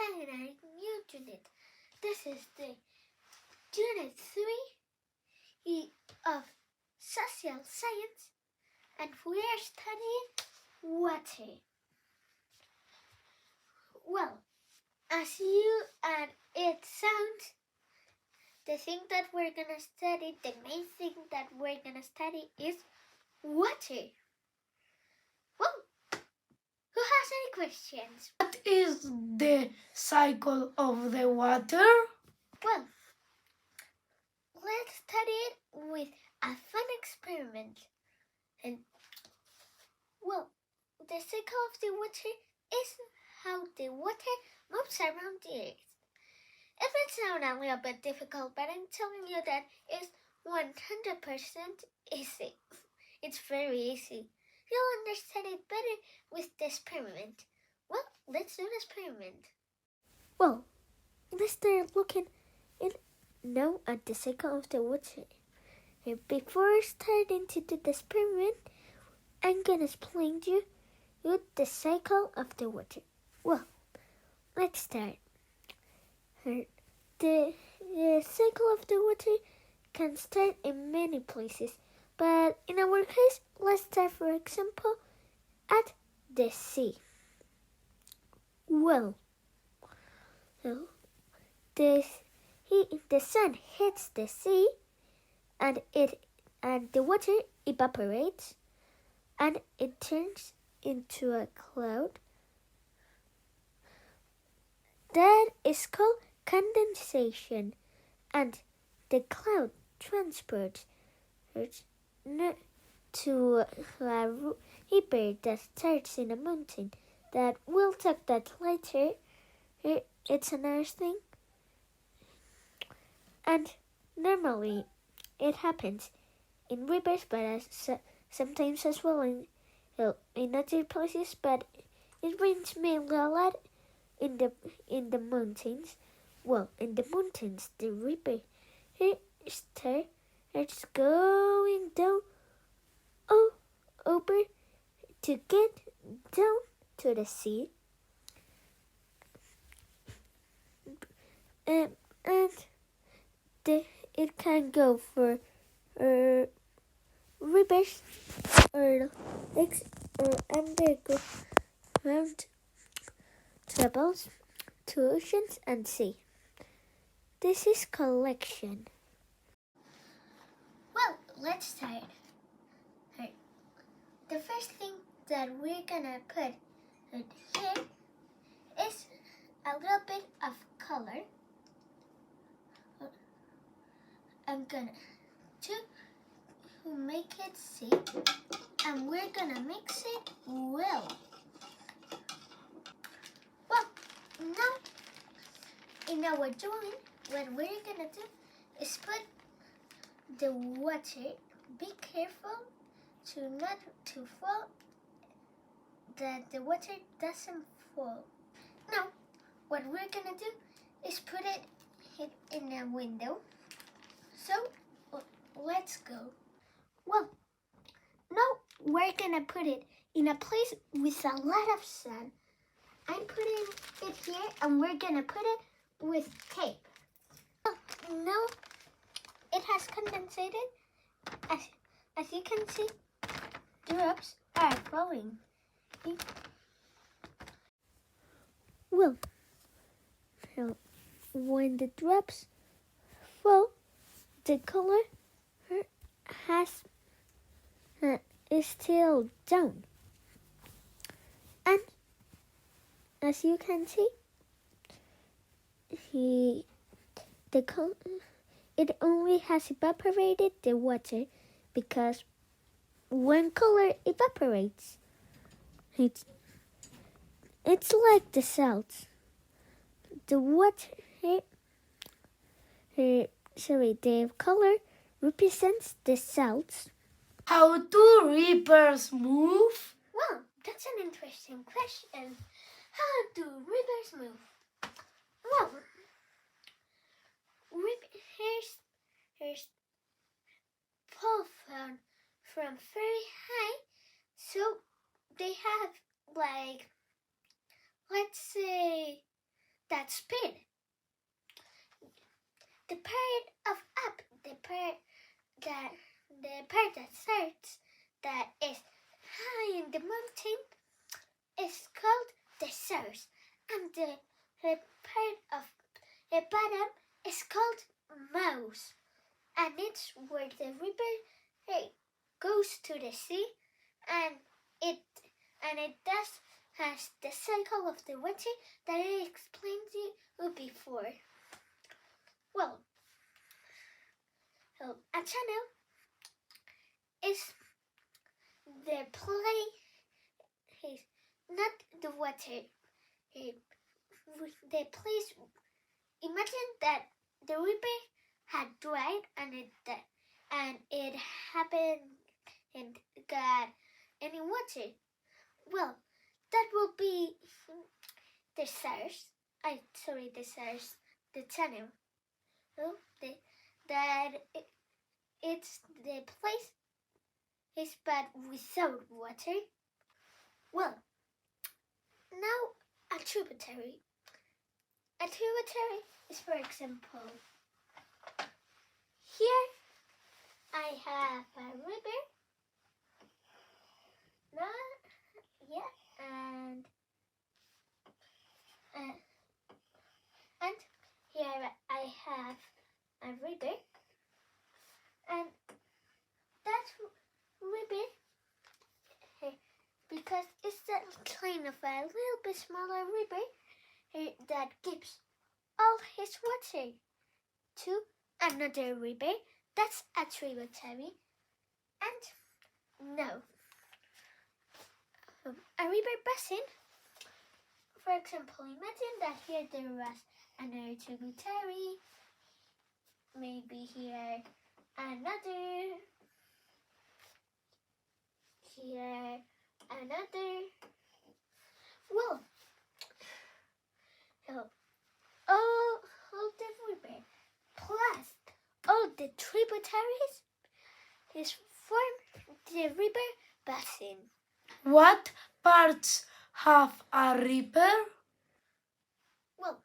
starting a new unit. This is the Unit 3 of Social Science, and we are studying water. Well, as you and it sounds, the thing that we're gonna study, the main thing that we're gonna study is water. Well, who has any questions? What is the cycle of the water? Well, let's study it with a fun experiment. And, well, the cycle of the water is how the water moves around the earth. It may sound a little bit difficult, but I'm telling you that it's 100% easy. It's very easy. You'll understand it better with the experiment. Well, let's do the experiment. Well, let's start looking now at the cycle of the water. And before starting to do the experiment, I'm gonna explain to you the cycle of the water. Well, let's start. The cycle of the water can start in many places, but in our case, let's start, for example, at the sea. Well, the sun hits the sea, and the water evaporates, and it turns into a cloud. That is called condensation, and the cloud transports to a river that starts in a mountain. That we'll talk that later. It's another thing. And normally it happens in rivers, but sometimes as well in other places. But it rains mainly a lot in the mountains. Well, in the mountains, the river starts going down over to get down to the sea. And it can go for rivers or lakes or underground travels to oceans and sea. This is collection. Well, let's start. The first thing that we're gonna put here is a little bit of color. I'm gonna to make it see, and we're gonna mix it well. Well, now in our drawing, what we're gonna do is put the water. Be careful to not to fall, that the water doesn't fall. Now, what we're gonna do is put it in a window. So, let's go. Well, now we're gonna put it in a place with a lot of sun. I'm putting it here, and we're gonna put it with tape. Well, now it has condensated. As you can see, drops are falling. Well, when the drops fall, the color is still down, and as you can see, it only has evaporated the water, because when color evaporates, it's like the salts. The water, the color represents the salts. How do rivers move? Well, that's an interesting question. How do rivers move? Well, rivers fall from very high, so they have, like, let's say that at speed. The part of up, the part that starts that is high in the mountain is called the source, and the part of the bottom is called mouse, and it's where the river goes to the sea, and it has the cycle of the water that I explained to you before. Well, so a channel is the place, not the water. The place. Imagine that the river had dried and it happened and got any water. Well, that will be the source. The channel. So it's the place is but without water. Well, now a tributary. A tributary is, for example, here I have a river. And here I have a river, and that river, because it's that kind of a little bit smaller river that gives all his water to another river. That's a tributary. And no, a river basin. For example, imagine that here there was another tributary, maybe here another, here another. Well, so all the river plus all the tributaries is form the river basin. What parts have a river? Well,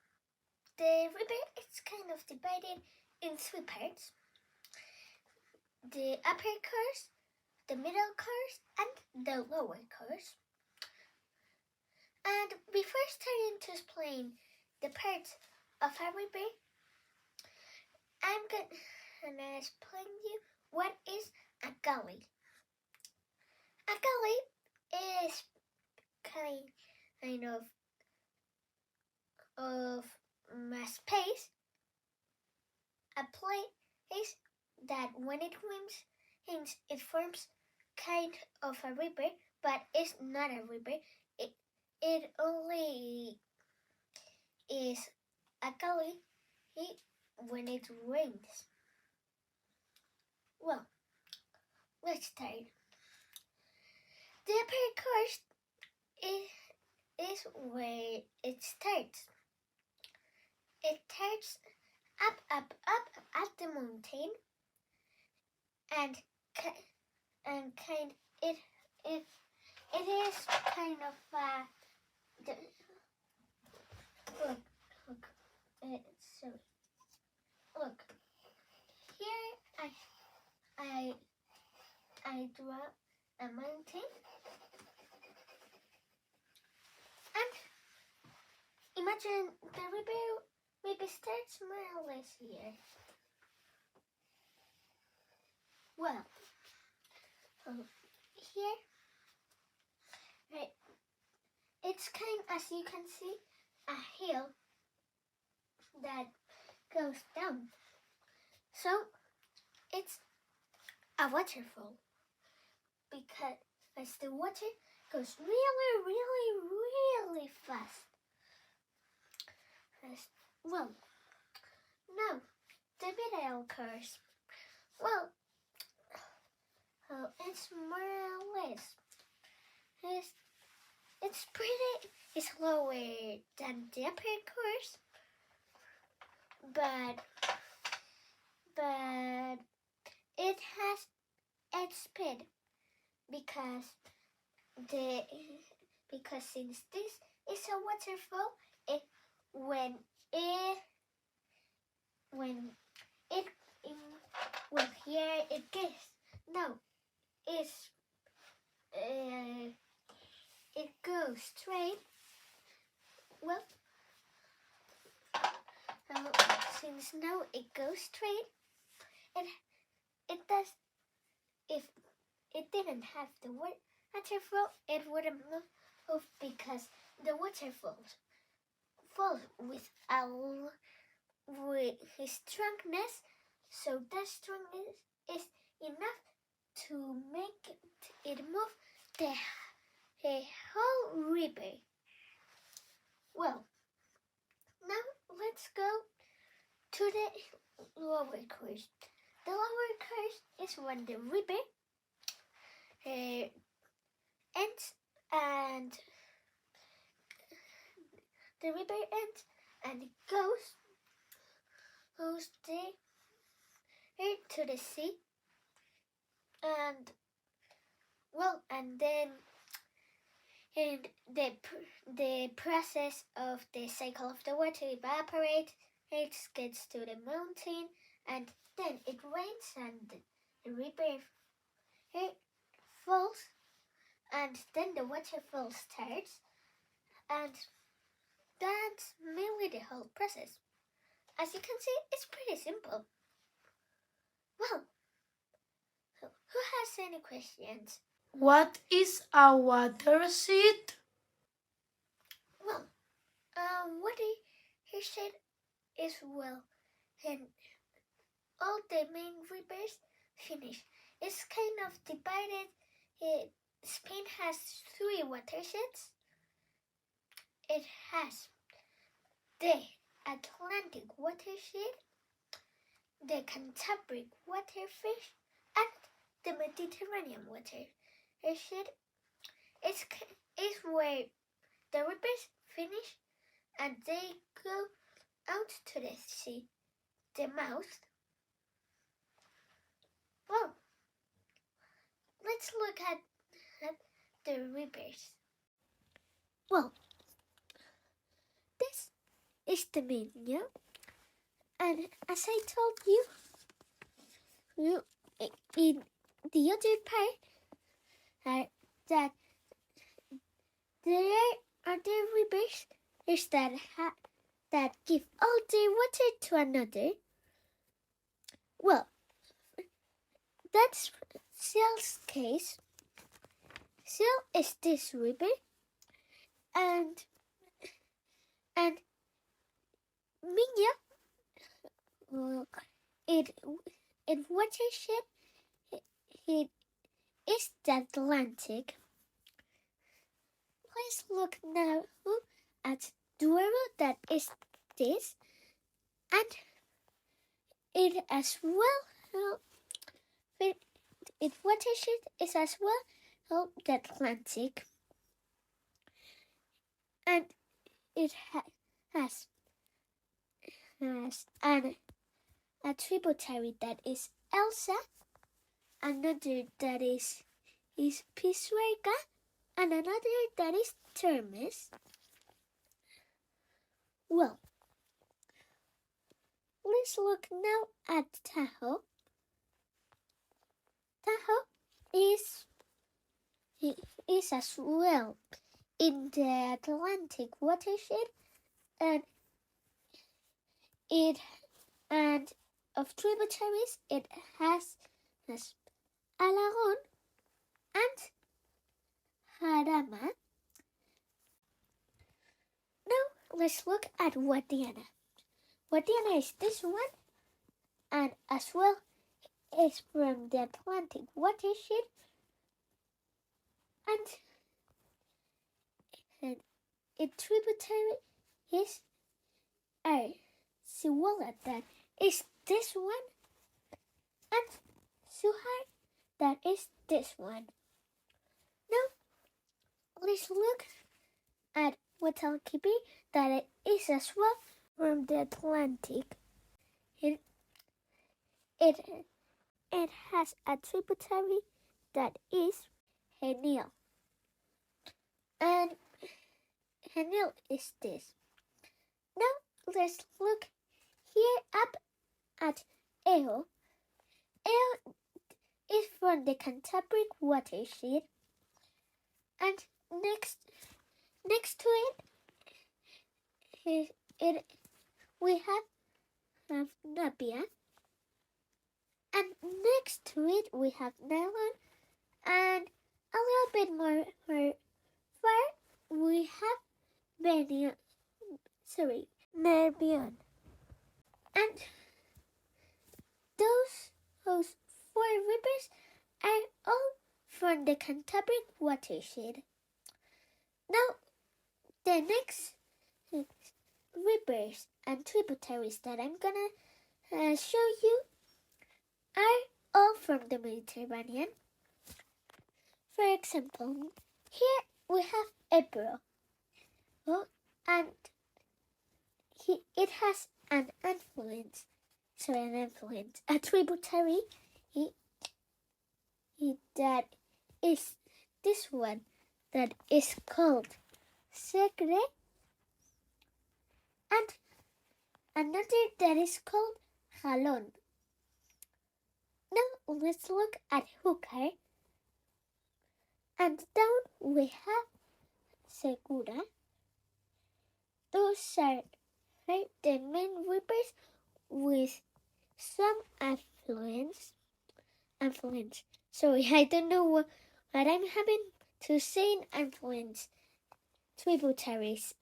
the river is kind of divided in three parts. The upper course, the middle course, and the lower course. And before starting to explain the parts of a river, I'm gonna explain you what is a gully. A gully is kind of a space, a place that when it rains, it forms kind of a river, but it's not a river. It only is a gully when it rains. Well, let's start. The upper course is where it starts. It starts up at the mountain, and it is kind of look here I draw a mountain, and imagine the river starts more or less here. Well, here, right, it's kind, as you can see, a hill that goes down. So it's a waterfall because the water goes really fast. Well, now the middle course. Well, it's more or less. It's pretty slower than the upper course, but it has its speed because since this is a waterfall, when it well, here it gets no, it's it goes straight. Well, since now it goes straight, it does. If it didn't have the waterfall, it wouldn't move because the waterfall falls with strongness. So that strongness is enough to make it move the whole river. Well, now let's go to the lower course. The lower course is when the river ends and the river ends and it goes to the sea, and well, and then the process of the cycle of the water evaporates, it gets to the mountain, and then it rains and the river falls, and then the waterfall starts, and that's mainly the whole process. As you can see, it's pretty simple. Well, who has any questions? What is a watershed? Well, what he said is well, and all the main rivers finish. It's kind of divided. Spain has 3 watersheds. It has the Atlantic watershed, the Cantabric watershed, and the Mediterranean watershed. It's where the rivers finish and they go out to the sea, the mouth. Well, let's look at the rivers. Well, this is the menu, and as I told you in the other part, that there are the rivers that give all the water to another. Well, that's Seal's case. Seal is this river, and Minya, it watershed, it is the Atlantic. Let's look now at Douro, that is this, and it as well. It watershed is as well the Atlantic, and it has a tributary that is Elsa, another that is Pisuerga, and another that is Termes. Well, let's look now at Tahoe. Tahoe is as well in the Atlantic watershed, and of tributaries it has Alaron and Jarama. Now let's look at Guadiana. Guadiana is this one, and as well is from the Atlantic watershed, and its tributary is Siwala, that is this one, and Suhar, that is this one. Now let's look at Guadalquivir, that it is as well from the Atlantic. It has a tributary that is Genil, and Genil is this. Now let's look here up at Eo. Eo is from the Canterbury watershed, and next to it we have Nabia, and next to it we have Nylon, and a little bit more far we have Nerbion. And those 4 rivers are all from the Canterbury watershed. Now, the next rivers and tributaries that I'm gonna show you are all from the Mediterranean. For example, here we have Ebro, and it has a tributary that is this one that is called Segre, and another that is called Jalón. Now let's look at Júcar, and down we have Segura. Those are the main rivers with some affluence. Sorry, I don't know what I'm having to say in affluence. Tributaries.